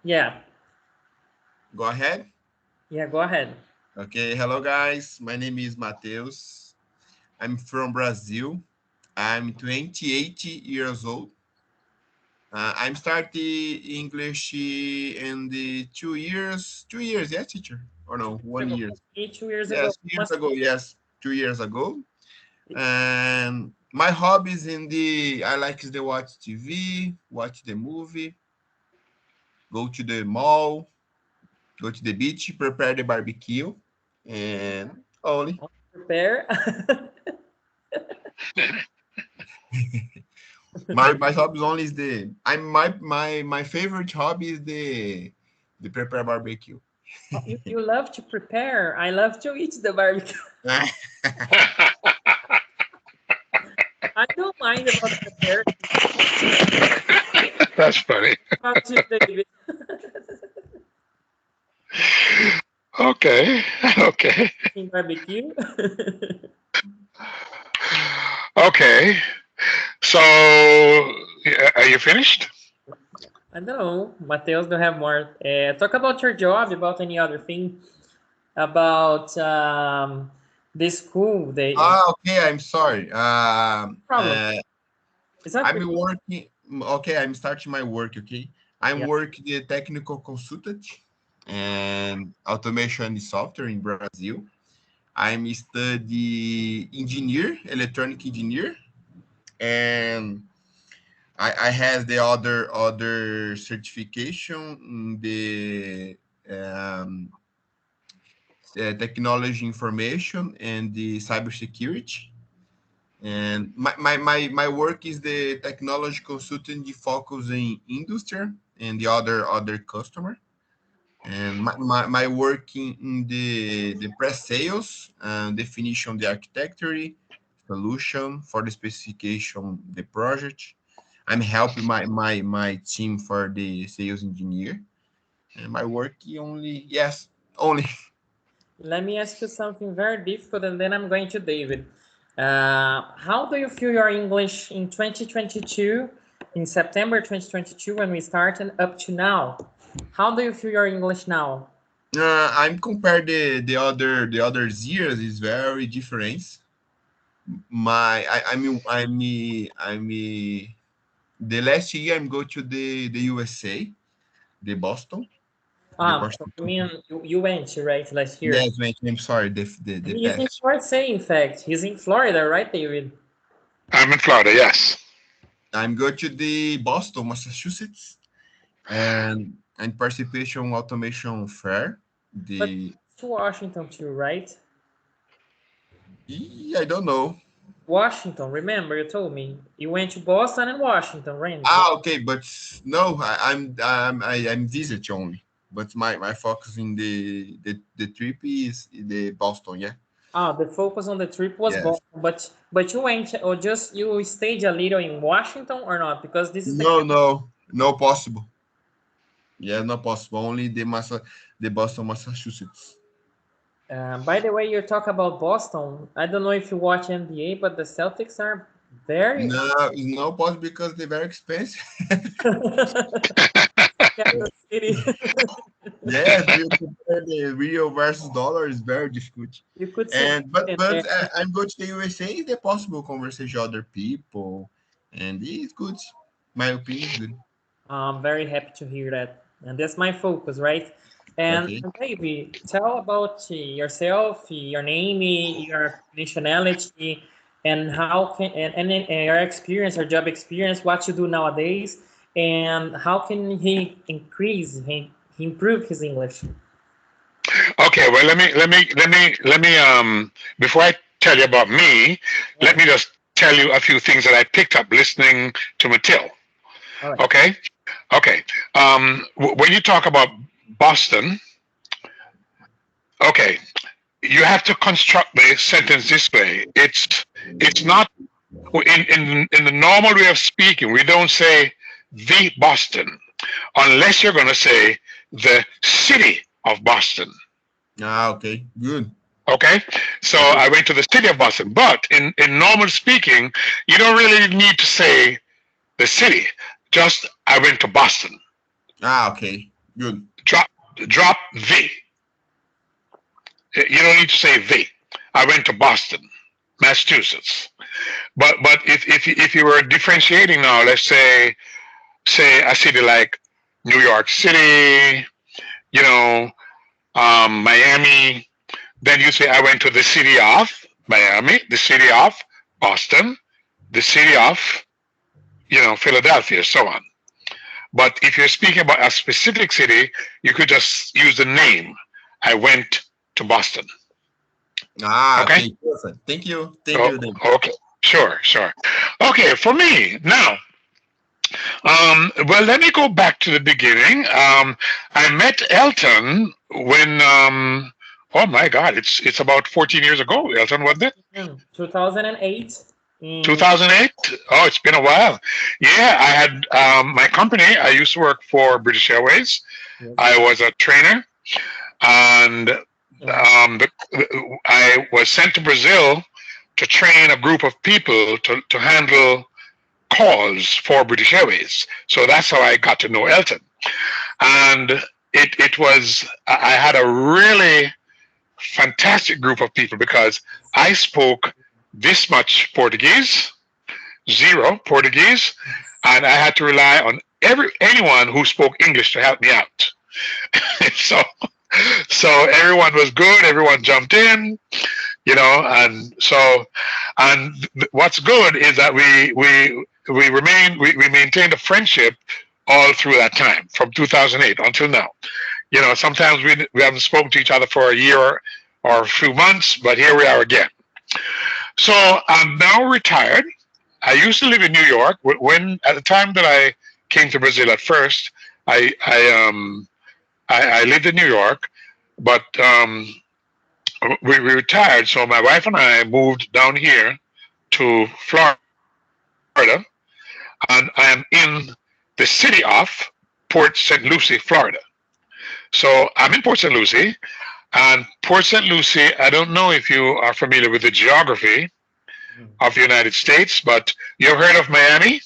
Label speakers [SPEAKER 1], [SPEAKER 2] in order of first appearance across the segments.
[SPEAKER 1] Yeah.
[SPEAKER 2] Go ahead.
[SPEAKER 1] Yeah, go ahead.
[SPEAKER 2] Okay, hello guys. My name is Mateus. I'm from Brazil. I'm 28 years old. I'm starting English in the 2 years. 2 years, yes, teacher? Or no, 1 year?
[SPEAKER 1] 2 years ago.
[SPEAKER 2] Yes, years ago. Yes, 2 years ago. And my hobbies I like the watch TV, watch the movie, go to the mall, go to the beach, prepare the barbecue, and only.
[SPEAKER 1] Prepare.
[SPEAKER 2] My hobbies only is the I'm my favorite hobby is the prepare barbecue.
[SPEAKER 1] You love to prepare. I love to eat the barbecue. I don't mind about preparing.
[SPEAKER 3] That's funny.
[SPEAKER 1] About you, David.
[SPEAKER 3] Okay. Okay.
[SPEAKER 1] In barbecue.
[SPEAKER 3] Okay. So, are you finished?
[SPEAKER 1] I don't know. Mateus don't have more. Talk about your job, about any other thing, about the school.
[SPEAKER 2] Okay, I'm sorry.
[SPEAKER 1] Problem. It's not
[SPEAKER 2] I'm working. Okay, I'm starting my work. Okay, I'm
[SPEAKER 1] yeah.
[SPEAKER 2] working the technical consultant and automation software in Brazil. I'm study engineer, electronic engineer, and I have the other certification in the um, technology information and the cybersecurity. And my work is the technology consultant focus in industry and the other customer. And my work in the pre-sales and definition the architecture solution for the specification the project. I'm helping my team for the sales engineer. And my work only yes only.
[SPEAKER 1] Let me ask you something very difficult, and then I'm going to David. How do you feel your English in 2022, in September 2022, when we started up to now? How do you feel your English now?
[SPEAKER 2] I'm compared the other years is very different. The last year I'm go to the USA, the Boston, the
[SPEAKER 1] So
[SPEAKER 2] Boston.
[SPEAKER 1] you mean you went, right, last year?
[SPEAKER 2] Yes, wait, I'm sorry, the
[SPEAKER 1] He's in
[SPEAKER 2] past.
[SPEAKER 1] Florida, in fact. He's in Florida, right, David?
[SPEAKER 3] I'm in Florida. Yes.
[SPEAKER 2] I'm go to the Boston, Massachusetts, and participation automation fair.
[SPEAKER 1] But
[SPEAKER 2] The
[SPEAKER 1] to Washington too, right?
[SPEAKER 2] I don't know.
[SPEAKER 1] Washington, remember you told me you went to Boston and Washington, right?
[SPEAKER 2] Okay, but no, I'm visit only. But my focus in the trip is the Boston. Yeah.
[SPEAKER 1] The focus on the trip was
[SPEAKER 2] Yes.
[SPEAKER 1] Boston, but you went or just you stayed a little in Washington or not? Because this is the
[SPEAKER 2] No possible. Yeah, not possible. Only the Boston, Massachusetts.
[SPEAKER 1] by the way, you talk about Boston. I don't know if you watch NBA, but the Celtics are very
[SPEAKER 2] No, it's not possible because they're very expensive.
[SPEAKER 1] Kansas City.
[SPEAKER 2] Yes, you compare the real versus dollar is very difficult.
[SPEAKER 1] You could see
[SPEAKER 2] And but
[SPEAKER 1] Boston.
[SPEAKER 2] but I'm going to the USA. Is it possible conversation with other people, and it's good. My opinion is good.
[SPEAKER 1] I'm very happy to hear that, and that's my focus, right? And
[SPEAKER 2] Okay.
[SPEAKER 1] maybe tell about yourself, your name, your nationality, and how can and your experience, your job experience, what you do nowadays, and how can he improve his English?
[SPEAKER 3] Okay. Well, let me. Before I tell you about me, let
[SPEAKER 1] Yeah.
[SPEAKER 3] me just tell you a few things that I picked up listening to Matil.
[SPEAKER 1] All right.
[SPEAKER 3] Okay. Okay. When you talk about Boston, okay, you have to construct the sentence this way. It's not in the normal way of speaking. We don't say the Boston unless you're going to say the city of Boston.
[SPEAKER 2] Okay. Good.
[SPEAKER 3] Okay, so
[SPEAKER 2] Okay.
[SPEAKER 3] I went to the city of Boston, but in normal speaking, you don't really need to say the city. Just I went to Boston.
[SPEAKER 2] Okay. Good.
[SPEAKER 3] Drop the. You don't need to say the. I went to Boston, Massachusetts. But if you were differentiating now, let's say a city like New York City, Miami, then you say I went to the city of Miami, the city of Boston, the city of Philadelphia, so on. But if you're speaking about a specific city, you could just use the name. I went to Boston.
[SPEAKER 2] Okay. Thank you.
[SPEAKER 3] Okay. Sure. Okay, for me now. Well, let me go back to the beginning. I met Elton when. Oh my God! It's about 14 years ago. Elton, wasn't it?
[SPEAKER 1] 2008.
[SPEAKER 3] 2008. Oh, it's been a while. Yeah, I had my company. I used to work for British Airways.
[SPEAKER 1] Yes.
[SPEAKER 3] I was a trainer, and I was sent to Brazil to train a group of people to handle calls for British Airways. So that's how I got to know Elton. And it was, I had a really fantastic group of people because I spoke this much Portuguese, zero Portuguese, and I had to rely on anyone who spoke English to help me out. So everyone was good. Everyone jumped in, and what's good is that we maintained a friendship all through that time from 2008 until now. Sometimes we haven't spoken to each other for a year or a few months, but here we are again. So I'm now retired. I used to live in New York. When at the time that I came to Brazil at first, I lived in New York, but we retired. So my wife and I moved down here to Florida, and I am in the city of Port St. Lucie, Florida. So I'm in Port St. Lucie, and Port St. Lucie, I don't know if you are familiar with the geography of the United States, but you've heard of Miami?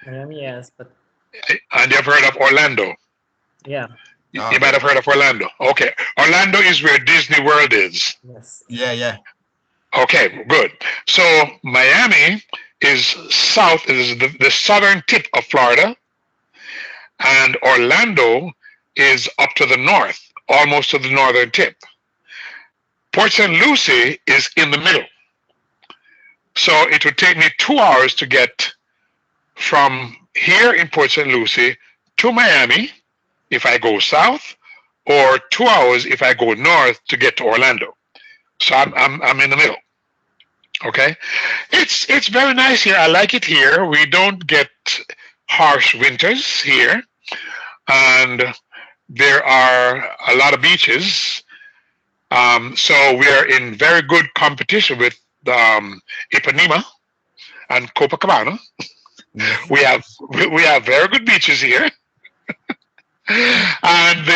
[SPEAKER 1] Miami, yes, but...
[SPEAKER 3] And you've heard of Orlando?
[SPEAKER 1] Yeah.
[SPEAKER 3] You might have heard of Orlando. Okay. Orlando is where Disney World is.
[SPEAKER 1] Yes.
[SPEAKER 2] Yeah.
[SPEAKER 3] Okay, good. So Miami is the southern tip of Florida, and Orlando is up to the north, almost to the northern tip. Port St. Lucie is in the middle. So it would take me 2 hours to get from here in Port St. Lucie to Miami if I go south, or 2 hours if I go north to get to Orlando. So I'm in the middle. Okay, it's very nice here. I like it here. We don't get harsh winters here, and there are a lot of beaches. So we are in very good competition with Ipanema and Copacabana. We have very good beaches here. And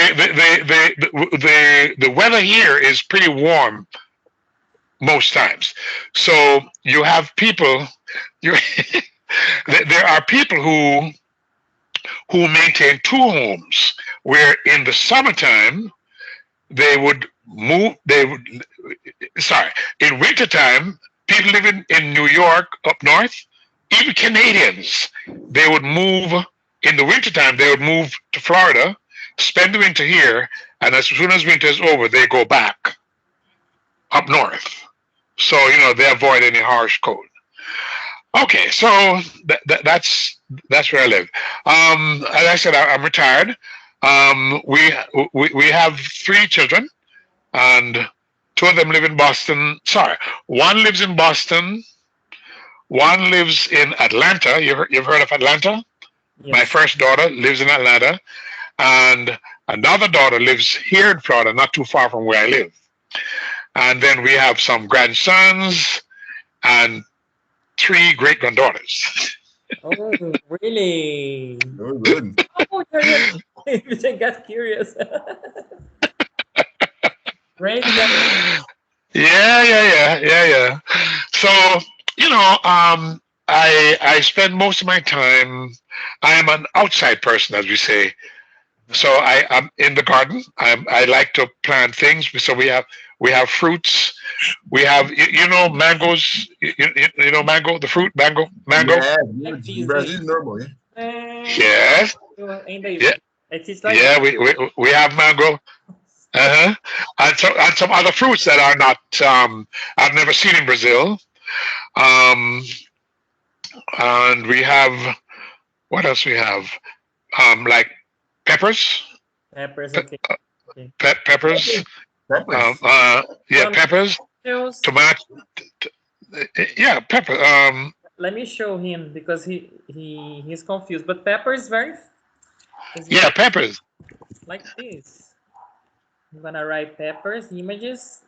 [SPEAKER 3] the weather here is pretty warm most times. So you have people. There are people who maintain two homes, where in the summertime they would move. In wintertime, people living in New York up north, even Canadians, they would move. In the wintertime, they would move to Florida, spend the winter here, and as soon as winter is over, they go back up north. So, they avoid any harsh cold. Okay, so that's where I live. As I said, I'm retired. We have 3 children, and 2 of them live in Boston. Sorry, 1 lives in Boston, 1 lives in Atlanta. You've heard of Atlanta? Yes. My first daughter lives in Atlanta, and another daughter lives here in Florida, not too far from where I live. And then we have some grandsons and 3 great-granddaughters.
[SPEAKER 1] Oh, really?
[SPEAKER 2] Very good.
[SPEAKER 1] Oh, I got curious. Great.
[SPEAKER 3] Yeah. So, I spend most of my time. I am an outside person, as we say. So I'm in the garden. I like to plant things. So we have fruits. We have mangoes. You know mango, the fruit mango.
[SPEAKER 2] Yeah,
[SPEAKER 1] Like
[SPEAKER 2] good. In
[SPEAKER 1] this,
[SPEAKER 2] Brazil, normal. Yeah.
[SPEAKER 3] Yes.
[SPEAKER 1] Ainda
[SPEAKER 3] Yeah.
[SPEAKER 1] it's like
[SPEAKER 3] Yeah. We have mango. Uh-huh. And some other fruits that are not I've never seen in Brazil. Um, and we have what else we have? Like peppers.
[SPEAKER 1] peppers. Okay. Okay.
[SPEAKER 3] Peppers.
[SPEAKER 2] Peppers.
[SPEAKER 3] Yeah, peppers.
[SPEAKER 1] Mateus,
[SPEAKER 3] Tomato. Yeah, pepper.
[SPEAKER 1] let me show him because he's confused. But pepper is
[SPEAKER 3] Yeah,
[SPEAKER 1] very
[SPEAKER 3] peppers.
[SPEAKER 1] like this. I'm gonna write peppers images.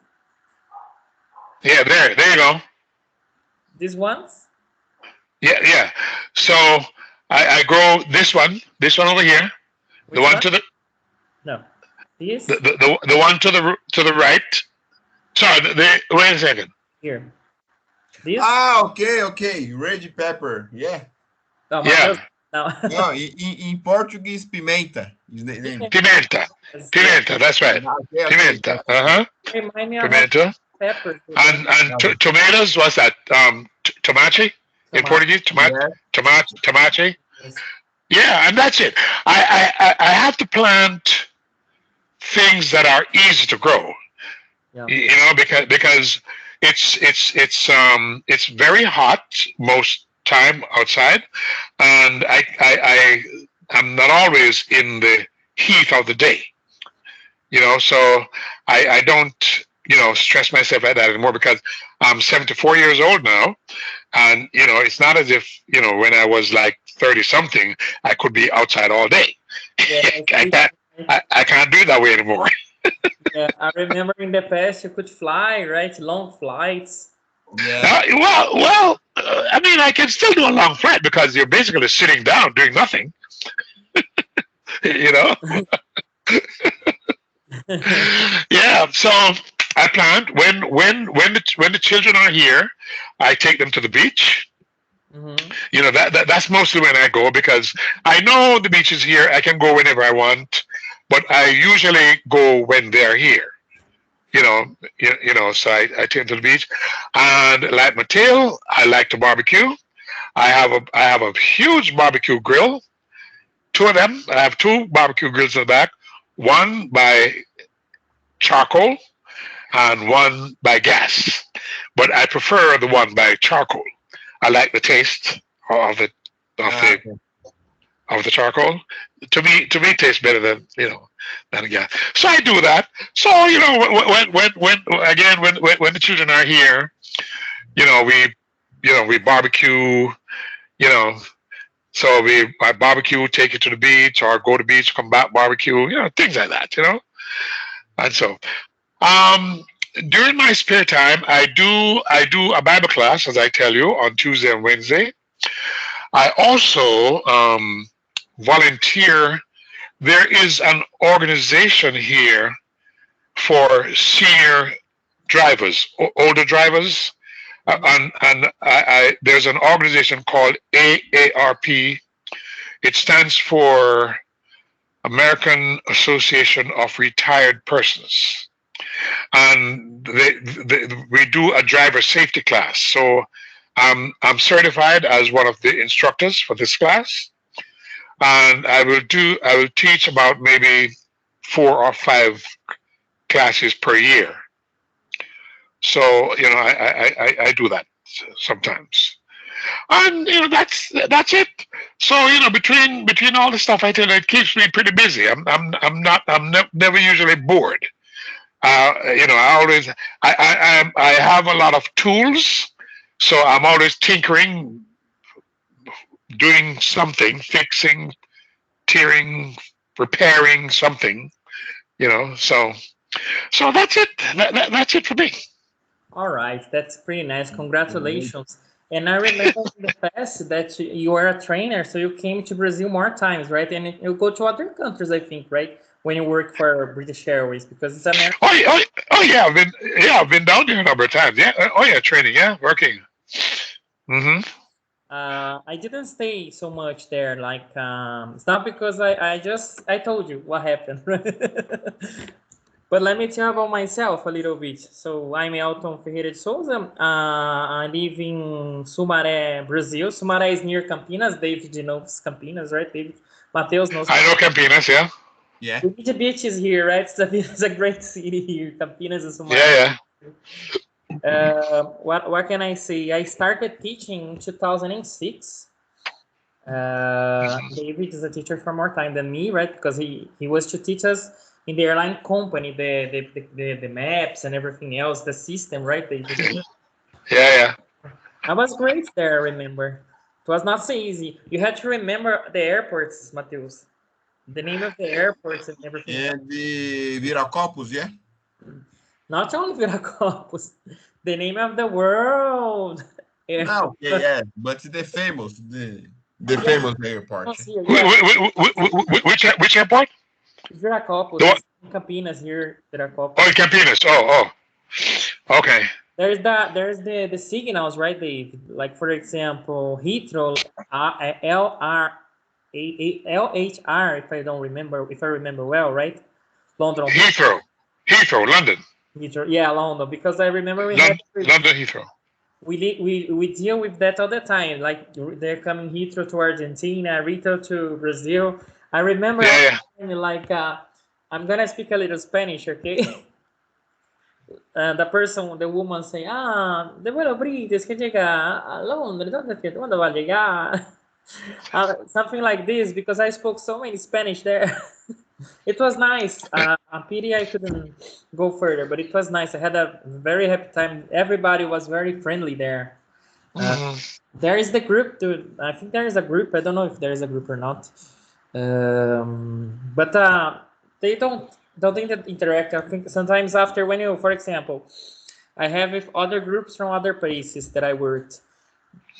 [SPEAKER 3] Yeah, there you go.
[SPEAKER 1] These ones.
[SPEAKER 3] Yeah. So I grow this one over here,
[SPEAKER 1] Which
[SPEAKER 3] the one to the
[SPEAKER 1] no. This
[SPEAKER 3] the one to the right. Sorry, wait a second.
[SPEAKER 1] here. This.
[SPEAKER 2] Ah, okay. Red pepper. Yeah.
[SPEAKER 1] No,
[SPEAKER 3] Yeah.
[SPEAKER 1] Mateus, no.
[SPEAKER 2] No, in Portuguese, pimenta is the name.
[SPEAKER 3] Pimenta. That's right.
[SPEAKER 2] Okay.
[SPEAKER 3] Pimenta. Uh-huh.
[SPEAKER 1] Remind me of
[SPEAKER 3] Pimenta.
[SPEAKER 1] peppers.
[SPEAKER 3] And tomatoes. What's that? Tomate in Portuguese. Tomate.
[SPEAKER 1] Yes.
[SPEAKER 3] Yeah, and that's it. I have to plant things that are easy to grow.
[SPEAKER 1] Yeah.
[SPEAKER 3] Because it's very hot most time outside, and I'm not always in the heat of the day. So I don't stress myself at that anymore because I'm 74 years old now, and it's not as if when I was like 30 something I could be outside all day.
[SPEAKER 1] Yeah,
[SPEAKER 3] I can't do that way anymore.
[SPEAKER 1] yeah, I remember in the past you could fly, right? Long flights.
[SPEAKER 2] Yeah.
[SPEAKER 3] I mean, I can still do a long flight because you're basically sitting down doing nothing. Yeah. So I plant when the children are here, I take them to the beach.
[SPEAKER 1] Mm-hmm.
[SPEAKER 3] That's mostly when I go because I know the beach is here. I can go whenever I want, but I usually go when they're here. So I take them to the beach, and like Mateus, I like to barbecue. I have a huge barbecue grill. Two of them. I have two barbecue grills in the back. One by charcoal and one by gas. But I prefer the one by charcoal. I like the taste of the charcoal. To me, it tastes better than than gas. So I do that. So when the children are here, we barbecue. So I barbecue, take it to the beach, or go to the beach, come back, barbecue. Things like that. And so, during my spare time, I do a Bible class, as I tell you, on Tuesday and Wednesday. I also volunteer. There is an organization here for senior drivers, older drivers, and there's an organization called AARP. It stands for American Association of Retired Persons, and we do a driver safety class. So I'm certified as one of the instructors for this class, and I will teach about maybe 4 or 5 classes per year. So I do that sometimes, and that's it. So between all the stuff I tell you, it keeps me pretty busy. I'm never usually bored. I have a lot of tools, so I'm always tinkering, doing something, fixing, tearing, repairing something. So that's it. That's it for me.
[SPEAKER 1] All right, that's pretty nice. Congratulations. And I remember in the past that you are a trainer, so you came to Brazil more times, right? And you go to other countries, I think, right? When you work for British Airways, because it's American.
[SPEAKER 3] Oh yeah, I've been down there a number of times. Yeah. Oh yeah, training. Yeah, working.
[SPEAKER 1] I didn't stay so much there. Like, it's not because I told you what happened. But let me tell about myself a little bit. So I'm Elton Ferreira de Souza. I live in Sumaré, Brazil. Sumaré is near Campinas. David knows Campinas, right? David, Mateus knows.
[SPEAKER 3] I know Campinas, yeah.
[SPEAKER 2] Yeah.
[SPEAKER 1] The beach is here, right? It's a great city here. Campinas and Sumaré.
[SPEAKER 3] Yeah,
[SPEAKER 1] What can I say? I started teaching in 2006. David is a teacher for more time than me, right? Because he was to teach us in the airline company the maps and everything else, the system, right?
[SPEAKER 3] yeah.
[SPEAKER 1] I was great there. I remember it was not so easy. You had to remember the airports, Mateus, the name of the airports and everything else.
[SPEAKER 2] And the Viracopos, yeah?
[SPEAKER 1] Not only Viracopos, the name of the world.
[SPEAKER 2] No, yeah, but the famous airport.
[SPEAKER 3] Which airport?
[SPEAKER 1] Viracopos, Campinas here, Viracopos.
[SPEAKER 3] Oh, Campinas. Oh. Okay.
[SPEAKER 1] There's the signals, right? Like for example, Heathrow, LHR, if I remember well, right? London.
[SPEAKER 3] Heathrow, London.
[SPEAKER 1] Heathrow, yeah, London. Because I remember
[SPEAKER 3] London Heathrow.
[SPEAKER 1] We deal with that all the time. Like they're coming Heathrow to Argentina, Heathrow to Brazil. I remember like I'm gonna speak a little Spanish, okay? The woman say, de bueno, British, que llega a Londres, ¿dónde va a llegar? Something like this, because I spoke so many Spanish there. It was nice. A pity I couldn't go further, but it was nice. I had a very happy time. Everybody was very friendly there. There is the group, dude. I think there is a group. I don't know if there is a group or not. But they don't interact. I think sometimes after when you, for example, I have with other groups from other places that I worked.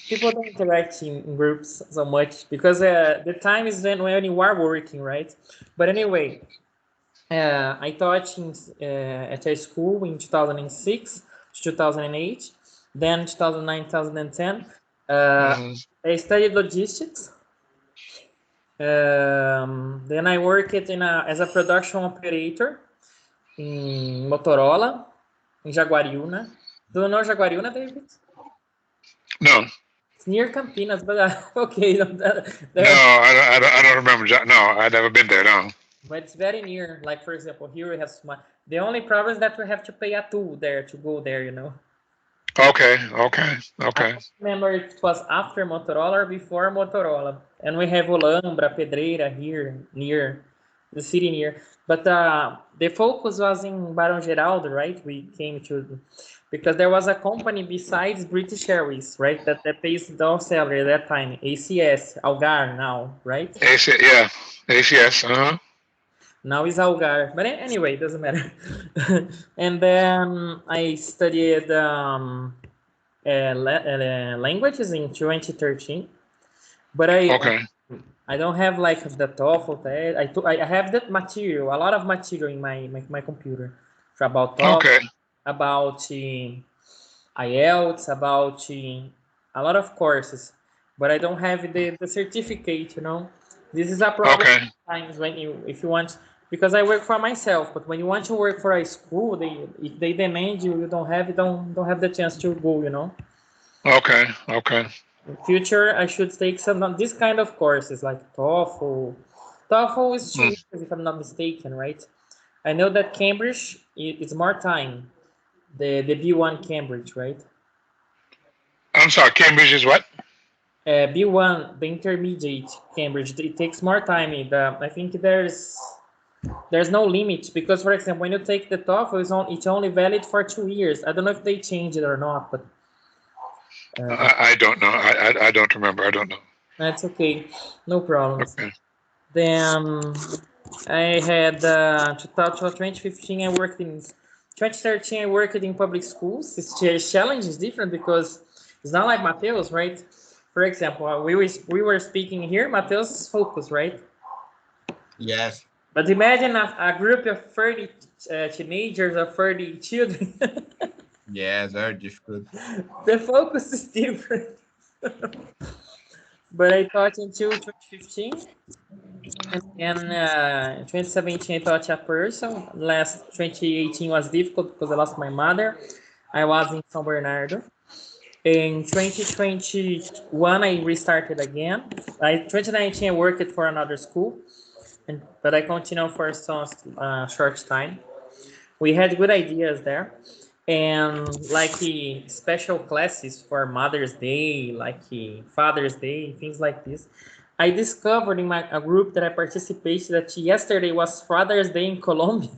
[SPEAKER 1] People don't interact in groups so much because the time is when you are working, right? But anyway, I taught at a school in 2006 to 2008, then 2009, 2010. I studied logistics. Then I worked as a production operator in Motorola, in Jaguariúna. Do you know Jaguariúna, David?
[SPEAKER 3] No.
[SPEAKER 1] It's near Campinas, but okay.
[SPEAKER 3] No, I don't remember. No, I've never been there. No.
[SPEAKER 1] But it's very near. Like for example, here we have the only problem is that we have to pay a toll there to go there. You know.
[SPEAKER 3] Okay.
[SPEAKER 1] I remember if it was after Motorola or before Motorola, and we have Olambra, Pedreira here near the city near. But the focus was in Barão Geraldo, right? We came to because there was a company besides British Airways, right? That pays the salary at that time. ACS, Algar now, right?
[SPEAKER 3] ACS.
[SPEAKER 1] Now is Algar, but anyway, it doesn't matter. And then I studied languages in 2013, but I don't have like the TOEFL. I have that material, a lot of material in my computer about TOEFL, about IELTS, about a lot of courses, but I don't have the certificate. You know, this is a problem sometimes when if you want. Because I work for myself, but when you want to work for a school, if they demand you don't have the chance to go, you know.
[SPEAKER 3] Okay.
[SPEAKER 1] In future, I should take some of this kind of courses like TOEFL. TOEFL is 2 years, if I'm not mistaken, right? I know that Cambridge it's more time. The B1 Cambridge, right?
[SPEAKER 3] I'm sorry, Cambridge is what?
[SPEAKER 1] B1, the intermediate Cambridge. It takes more time. I think there's no limit because, for example, when you take the TOEFL, it's only valid for 2 years. I don't know if they changed it or not, but
[SPEAKER 3] I don't know. I don't remember. I don't know.
[SPEAKER 1] That's okay, no problem.
[SPEAKER 3] Okay.
[SPEAKER 1] Then I had 2015. I worked in 2013. I worked in public schools. This challenge is different because it's not like Mateus, right? For example, we were speaking here. Mateus is focused, right?
[SPEAKER 2] Yes.
[SPEAKER 1] But imagine a group of 30 teenagers or 30 children.
[SPEAKER 2] Yes, very difficult.
[SPEAKER 1] The focus is different. but I taught until 2015. And 2017, I taught a person. Last 2018 was difficult because I lost my mother. I was in São Bernardo. In 2021, I restarted again. 2019, I worked for another school, but I continued for some short time. We had good ideas there, and like special classes for Mother's Day, like Father's Day, things like this. I discovered in a group that I participated that yesterday was Father's Day in Colombia.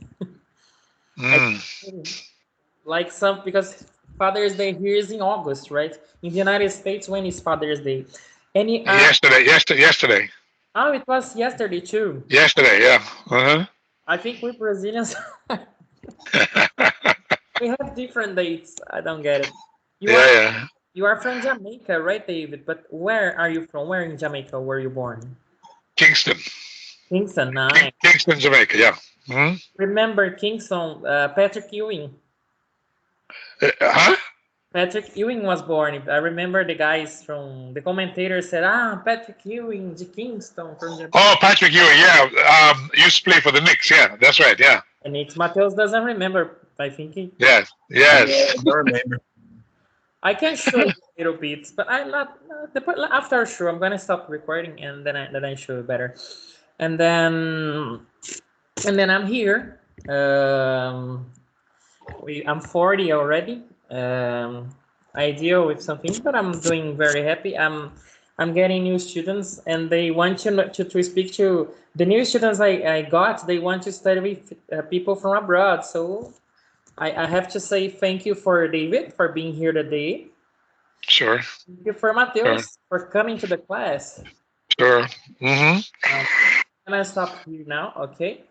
[SPEAKER 1] Like because Father's Day here is in August, right? In the United States, when is Father's Day?
[SPEAKER 3] Yesterday.
[SPEAKER 1] Oh, it was yesterday too.
[SPEAKER 3] Yesterday, yeah.
[SPEAKER 1] I think we Brazilians we have different dates. I don't get it. You are from Jamaica, right, David? But where are you from? Where in Jamaica were you born?
[SPEAKER 3] Kingston.
[SPEAKER 1] Kingston, nice.
[SPEAKER 3] Kingston, Jamaica, yeah.
[SPEAKER 1] Remember Kingston, Patrick Ewing.
[SPEAKER 3] Huh?
[SPEAKER 1] Patrick Ewing was born. I remember the guys from the commentators said, Patrick Ewing, de Kingston from Jamaica.
[SPEAKER 3] Oh, Patrick Ewing, yeah. Used to play for the Knicks, yeah. That's right, yeah.
[SPEAKER 1] And it's Mateus doesn't remember. I think he.
[SPEAKER 3] Yes.
[SPEAKER 2] I don't remember.
[SPEAKER 1] I can show you a little bit, but I'm not. After our show, I'm gonna stop recording and then I show you better. And then I'm here. I'm 40 already. I deal with something, but I'm doing very happy. I'm getting new students, and they want to speak to the new students I got. They want to study with people from abroad. So I have to say thank you for David for being here today.
[SPEAKER 3] Sure.
[SPEAKER 1] Thank you for Mateus for coming to the class.
[SPEAKER 3] Sure.
[SPEAKER 1] Can I stop here now? Okay.